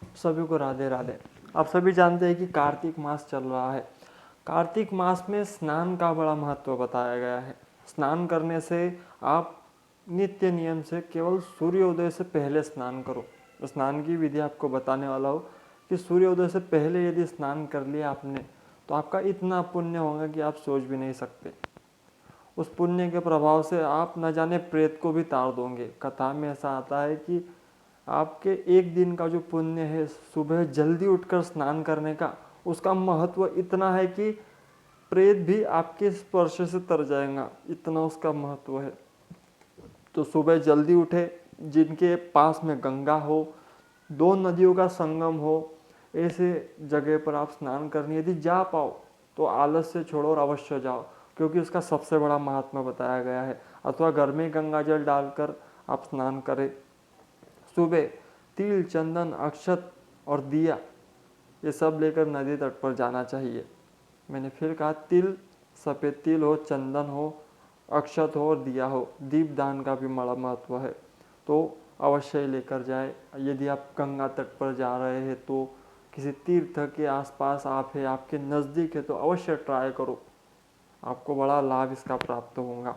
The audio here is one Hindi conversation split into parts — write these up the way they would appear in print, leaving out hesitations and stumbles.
सभी को राधे राधे। आप सभी जानते हैं कि कार्तिक मास चल रहा है। कार्तिक मास में स्नान का बड़ा महत्व बताया गया है। स्नान करने से आप नित्य नियम से केवल सूर्योदय से पहले स्नान करो। स्नान की विधि आपको बताने वाला हूँ कि सूर्योदय से पहले यदि स्नान कर लिया आपने तो आपका इतना पुण्य होगा कि आप सोच भी नहीं सकते। उस पुण्य के प्रभाव से आप न जाने प्रेत को भी तार दोगे। कथा में ऐसा आता है कि आपके एक दिन का जो पुण्य है सुबह जल्दी उठकर स्नान करने का, उसका महत्व इतना है कि प्रेत भी आपके स्पर्श से तर जाएगा, इतना उसका महत्व है। तो सुबह जल्दी उठे, जिनके पास में गंगा हो, दो नदियों का संगम हो, ऐसे जगह पर आप स्नान करने यदि जा पाओ तो आलस से छोड़ो और अवश्य जाओ, क्योंकि उसका सबसे बड़ा महात्मा बताया गया है। अथवा घर में गंगा जल डालकर आप स्नान करें। सुबह तिल, चंदन, अक्षत और दिया ये सब लेकर नदी तट पर जाना चाहिए। मैंने फिर कहा, तिल, सफ़ेद तिल हो, चंदन हो, अक्षत हो और दिया हो। दीपदान का भी बड़ा महत्व है, तो अवश्य लेकर जाए। यदि आप गंगा तट पर जा रहे हैं तो किसी तीर्थ के आसपास आप है, आपके नज़दीक है, तो अवश्य ट्राई करो, आपको बड़ा लाभ इसका प्राप्त होगा।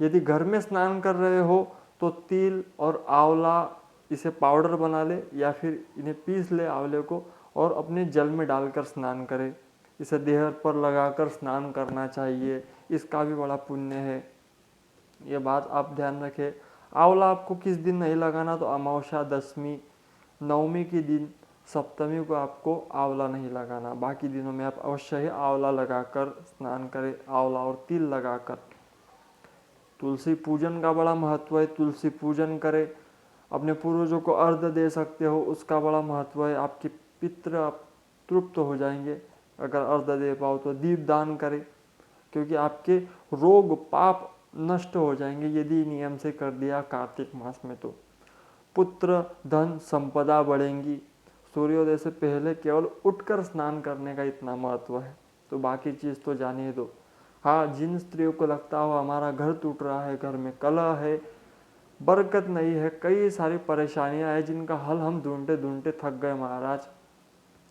यदि घर में स्नान कर रहे हो तो तिल और आंवला इसे पाउडर बना ले या फिर इन्हें पीस ले आंवले को, और अपने जल में डालकर स्नान करें। इसे देह पर लगाकर स्नान करना चाहिए, इसका भी बड़ा पुण्य है। ये बात आप ध्यान रखें। आंवला आपको किस दिन नहीं लगाना, तो अमावस्या, दशमी, नवमी के दिन, सप्तमी को आपको आंवला नहीं लगाना। बाकी दिनों में आप अवश्य ही आंवला लगाकर स्नान करें, आंवला और तिल लगाकर। तुलसी पूजन का बड़ा महत्व है, तुलसी पूजन करें। अपने पूर्वजों को अर्घ दे सकते हो, उसका बड़ा महत्व है। आपके पितृ आप तृप्त हो जाएंगे अगर अर्घ दे पाओ तो। दीप दान करें, क्योंकि आपके रोग पाप नष्ट हो जाएंगे यदि नियम से कर दिया कार्तिक मास में तो। पुत्र, धन, संपदा बढ़ेंगी। सूर्योदय से पहले केवल उठकर स्नान करने का इतना महत्व है, तो बाकी चीज़ तो जाने दो। हाँ, जिन स्त्रियों को लगता हो हमारा घर टूट रहा है, घर में कलह है, बरकत नहीं है, कई सारी परेशानियां हैं जिनका हल हम ढूंढते ढूंढते थक गए महाराज,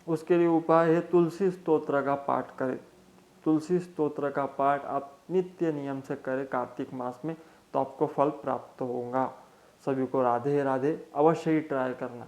उसके लिए उपाय है तुलसी स्तोत्र का पाठ करें। तुलसी स्तोत्र का पाठ आप नित्य नियम से करें कार्तिक मास में, तो आपको फल प्राप्त होगा। सभी को राधे राधे। अवश्य ही ट्राई करना।